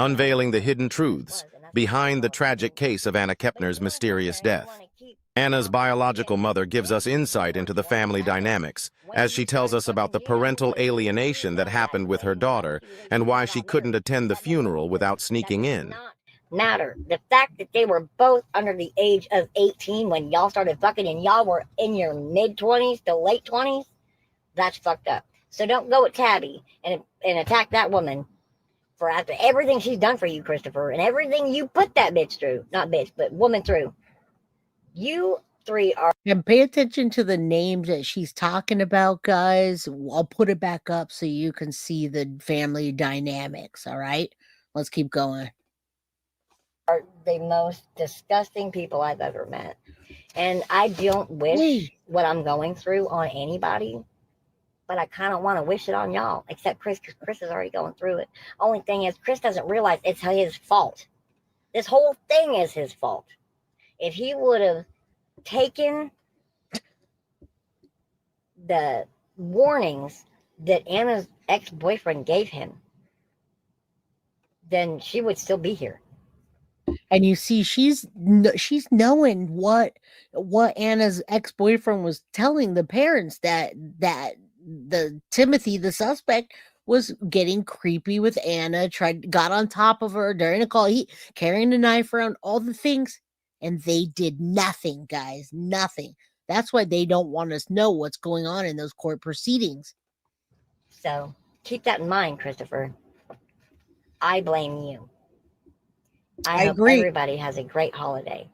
unveiling the hidden truths behind the tragic case of Anna Kepner's mysterious death. Anna's biological mother gives us insight into the family dynamics, as she tells us about the parental alienation that happened with her daughter and why she couldn't attend the funeral without sneaking in. Matter. The fact that they were both under the age of 18 when y'all started fucking and y'all were in your mid-20s to late 20s, that's fucked up. So don't go with Tabby and attack that woman for after everything she's done for you, Christopher, and everything you put that bitch through. Not bitch, but woman through. You three are... And pay attention to the names that she's talking about, guys. I'll put it back up so you can see the family dynamics, all right? Let's keep going. Are the most disgusting people I've ever met. And I don't wish what I'm going through on anybody, but I kind of want to wish it on y'all, except Chris, because Chris is already going through it. Only thing is, Chris doesn't realize it's his fault. This whole thing is his fault. If he would have taken the warnings that Anna's ex-boyfriend gave him, then she would still be here. And you see, she's knowing what Anna's ex-boyfriend was telling the parents, that the Timothy, the suspect, was getting creepy with Anna, got on top of her during a call, he carrying a knife around, all the things, and they did nothing, guys, nothing. That's why they don't want us to know what's going on in those court proceedings. So keep that in mind, Christopher. I blame you. I hope agree. Everybody has a great holiday.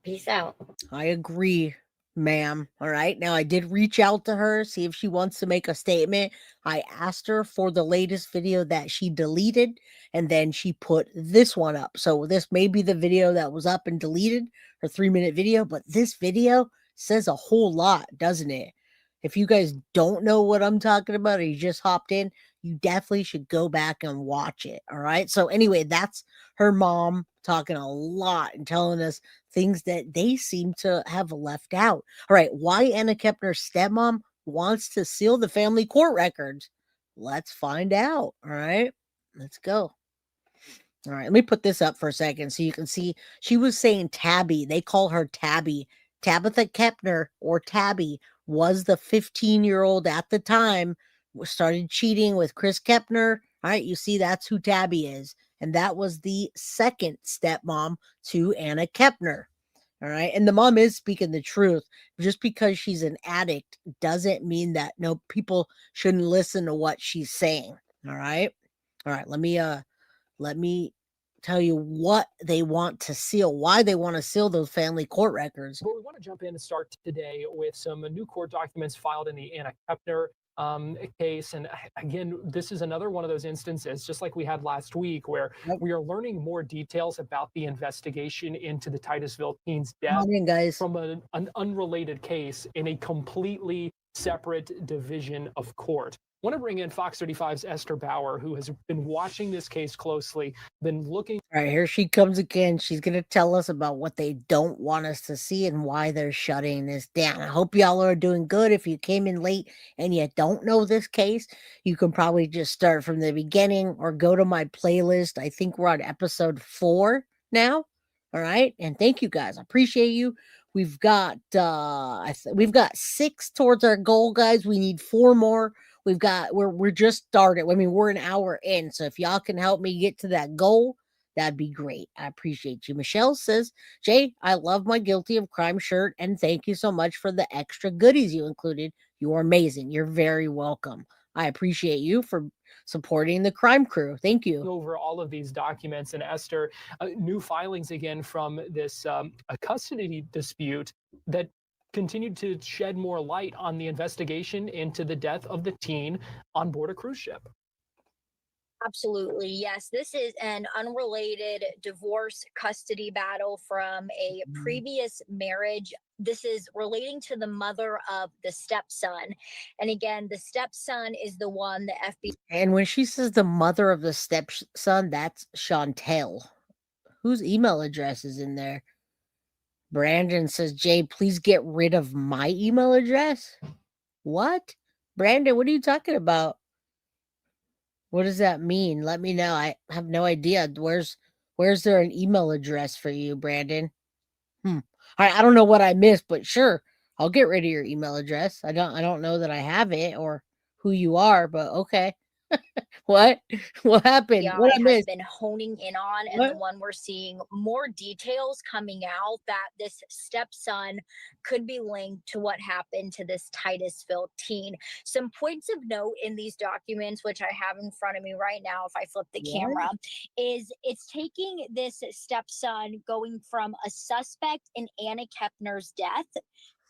Peace out. I agree, ma'am. All right. Now, I did reach out to her, see if she wants to make a statement. I asked her for the latest video that she deleted, and then she put this one up. So this may be the video that was up and deleted, her 3-minute video, but this video says a whole lot, doesn't it? If you guys don't know what I'm talking about, or you just hopped in, you definitely should go back and watch it. All right. So anyway, that's her mom talking a lot and telling us things that they seem to have left out. All right. Why Anna Kepner's stepmom wants to seal the family court records? Let's find out. All right. Let's go. All right. Let me put this up for a second so you can see. She was saying Tabby. They call her Tabby. Tabitha Kepner, or Tabby, was the 15-year-old at the time, started cheating with Chris Kepner. All right, you see, that's who Tabby is. And that was the second stepmom to Anna Kepner. All right, and the mom is speaking the truth. Just because she's an addict doesn't mean that people shouldn't listen to what she's saying. All right, let me tell you what they want to seal, why they want to seal those family court records. But we want to jump in and start today with some new court documents filed in the Anna Kepner case. And again, this is another one of those instances, just like we had last week, where we are learning more details about the investigation into the Titusville teen's death from an unrelated case in a completely separate division of court. I want to bring in Fox 35's Esther Bauer, who has been watching this case closely, been looking. All right, here she comes again. She's going to tell us about what they don't want us to see and why they're shutting this down. I hope y'all are doing good. If you came in late and you don't know this case, you can probably just start from the beginning or go to my playlist. I think we're on episode 4 now. All right, and thank you guys. I appreciate you. We've got 6 towards our goal, guys. We need 4 more. We're just started. I mean, we're an hour in. So if y'all can help me get to that goal, that'd be great. I appreciate you. Michelle says, Jay, I love my Guilty of Crime shirt, and thank you so much for the extra goodies you included. You are amazing. You're very welcome. I appreciate you for supporting the crime crew. Thank you. Over all of these documents, and Esther, new filings again from this a custody dispute that continued to shed more light on the investigation into the death of the teen on board a cruise ship. Absolutely. Yes. This is an unrelated divorce custody battle from a previous marriage. This is relating to the mother of the stepson. And again, the stepson is the one the FBI. And when she says the mother of the stepson, that's Chantel. Whose email address is in there? Brandon says, Jay, please get rid of my email address. What? Brandon, what are you talking about? What does that mean? Let me know. I have no idea. Where's there an email address for you, Brandon? I don't know what I missed, but sure, I'll get rid of your email address. I don't know that I have it or who you are, but okay. What? What happened? What AI I has missed? been honing in on, and the What? one we're seeing more details coming out that this stepson could be linked to what happened to this Titusville teen. Some points of note in these documents, which I have in front of me right now, if I flip the What? camera, is it's taking this stepson going from a suspect in Anna Kepner's death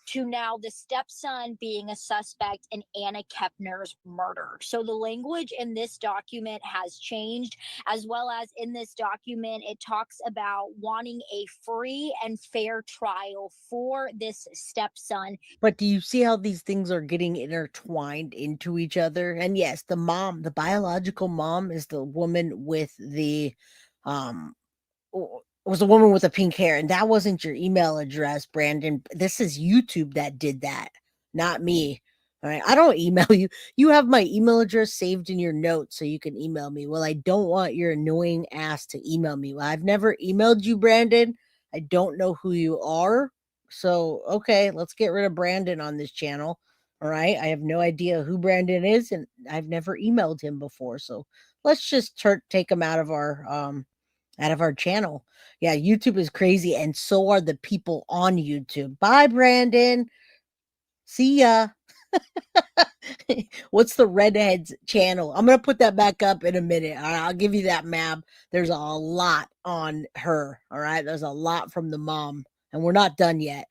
to now the stepson being a suspect in Anna Kepner's murder. So the language in this document has changed, as well as in this document, it talks about wanting a free and fair trial for this stepson. But do you see how these things are getting intertwined into each other? And yes, the mom, the biological mom, is the woman with the um was a woman with the pink hair, and that wasn't your email address, Brandon. This is YouTube that did that, not me. All right, I don't email you. You have my email address saved in your notes, so you can email me. Well, I don't want your annoying ass to email me. Well, I've never emailed you, Brandon. I don't know who you are. So, okay, let's get rid of Brandon on this channel. All right, I have no idea who Brandon is, and I've never emailed him before. So let's just take him out of our channel. Yeah, YouTube is crazy, and so are the people on YouTube. Bye, Brandon. See ya. What's the redhead's channel? I'm gonna put that back up in a minute. All right, I'll give you that map. There's a lot on her. All right, there's a lot from the mom, and we're not done yet.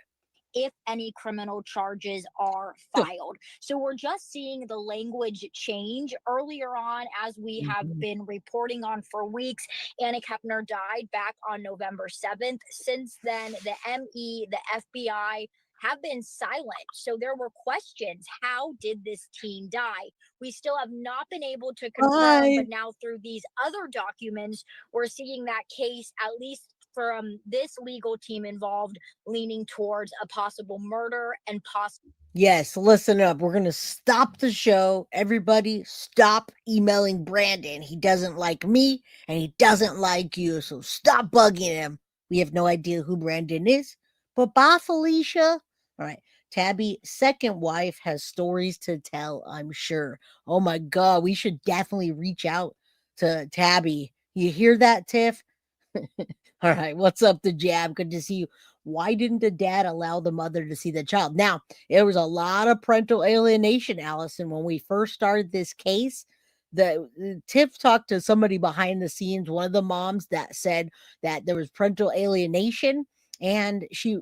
If any criminal charges are filed. So we're just seeing the language change earlier on, as we have been reporting on for weeks. Anna Kepner died back on November 7th. Since then, the ME, the FBI, have been silent. So there were questions. How did this teen die? We still have not been able to confirm, Bye. but now through these other documents, we're seeing that case, at least from this legal team involved, leaning towards a possible murder and possible. Yes, listen up. We're going to stop the show. Everybody, stop emailing Brandon. He doesn't like me and he doesn't like you. So stop bugging him. We have no idea who Brandon is. But bye, Felicia. All right. Tabby's second wife has stories to tell, I'm sure. Oh my God. We should definitely reach out to Tabby. You hear that, Tiff? All right. What's up, the jab? Good to see you. Why didn't the dad allow the mother to see the child? Now, there was a lot of parental alienation, Allison, when we first started this case. The Tiff talked to somebody behind the scenes, one of the moms, that said that there was parental alienation, and she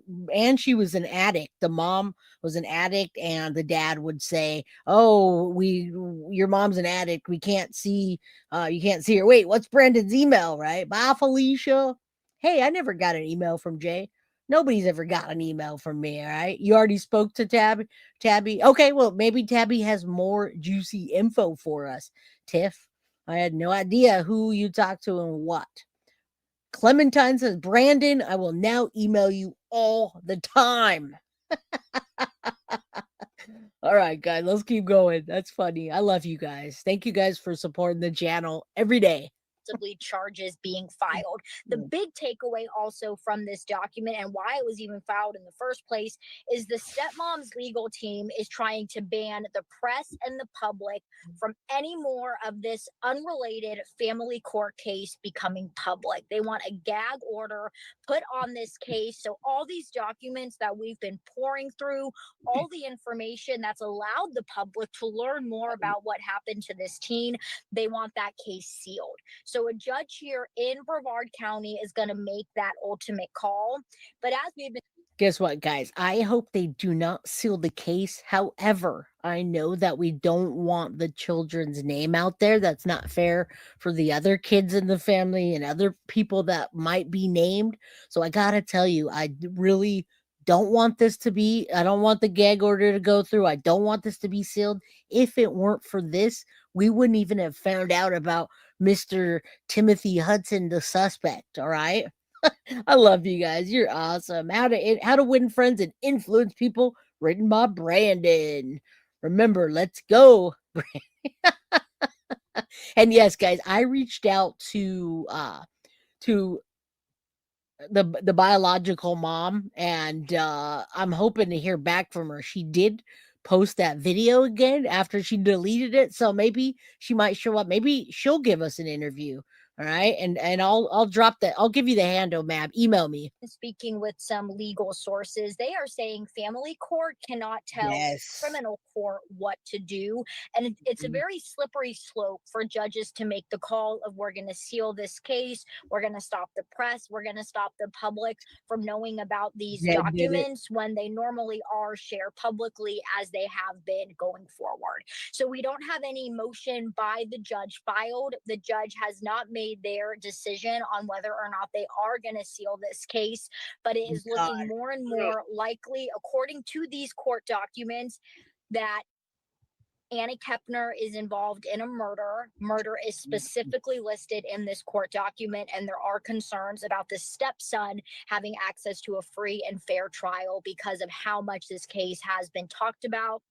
was an addict. The mom was an addict, and the dad would say, "Oh, your mom's an addict. We can't see you can't see her. Wait, what's Brandon's email, right? Bye, Felicia. Hey, I never got an email from Jay. Nobody's ever got an email from me, all right? You already spoke to Tabby. Okay, well, maybe Tabby has more juicy info for us. Tiff, I had no idea who you talked to and what. Clementine says, Brandon, I will now email you all the time. All right, guys, let's keep going. That's funny. I love you guys. Thank you guys for supporting the channel every day. Charges being filed. The big takeaway also from this document, and why it was even filed in the first place, is the stepmom's legal team is trying to ban the press and the public from any more of this unrelated family court case becoming public. They want a gag order put on this case. So all these documents that we've been pouring through, all the information that's allowed the public to learn more about what happened to this teen, they want that case sealed. So a judge here in Brevard County is going to make that ultimate call. But as we've been... Guess what, guys? I hope they do not seal the case. However, I know that we don't want the children's name out there. That's not fair for the other kids in the family and other people that might be named. So I got to tell you, I really don't want this to be, I don't want the gag order to go through. I don't want this to be sealed. If it weren't for this, we wouldn't even have found out about Mr. Timothy Hudson, the suspect. All right. I love you guys. You're awesome. How to win friends and influence people, written by Brandon. Remember, let's go. And yes, guys, I reached out to the biological mom, and I'm hoping to hear back from her. She did post that video again after she deleted it, so maybe she might show up. Maybe she'll give us an interview. All right, and I'll drop that. I'll give you the handle, ma'am. Email me. Speaking with some legal sources, they are saying family court cannot tell Yes. criminal court what to do. And it's a very slippery slope for judges to make the call of, we're going to seal this case, we're going to stop the press, we're going to stop the public from knowing about these That did it. documents when they normally are shared publicly, as they have been going forward. So we don't have any motion by the judge filed. The judge has not made their decision on whether or not they are going to seal this case, but it is looking more and more likely, according to these court documents, that Anna Kepner is involved in a murder. Murder is specifically listed in this court document, and there are concerns about the stepson having access to a free and fair trial because of how much this case has been talked about.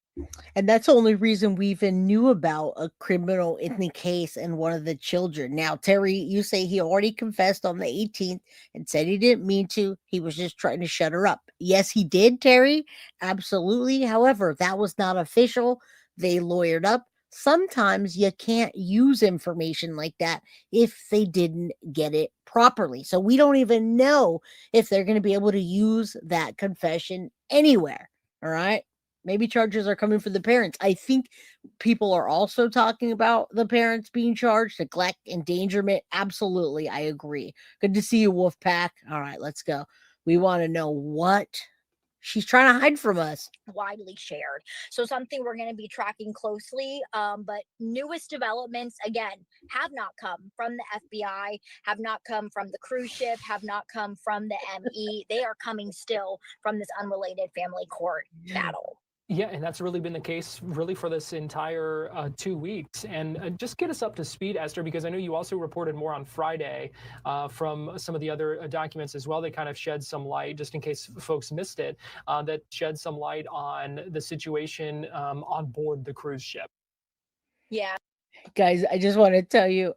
And that's the only reason we even knew about a criminal in the case and one of the children. Now, Terry, you say he already confessed on the 18th and said he didn't mean to. He was just trying to shut her up. Yes, he did, Terry. Absolutely. However, that was not official. They lawyered up. Sometimes you can't use information like that if they didn't get it properly. So we don't even know if they're going to be able to use that confession anywhere. All right. Maybe charges are coming for the parents. I think people are also talking about the parents being charged, neglect, endangerment. Absolutely, I agree. Good to see you, Wolfpack. All right, let's go. We want to know what she's trying to hide from us. Widely shared. So something we're going to be tracking closely. But newest developments, again, have not come from the FBI, have not come from the cruise ship, have not come from the ME. They are coming still from this unrelated family court battle. Yeah, and that's really been the case really for this entire 2 weeks. And just get us up to speed, Esther, because I know you also reported more on Friday from some of the other documents as well. They kind of shed some light, just in case folks missed it, that shed some light on the situation on board the cruise ship. Yeah. Guys, I just want to tell you,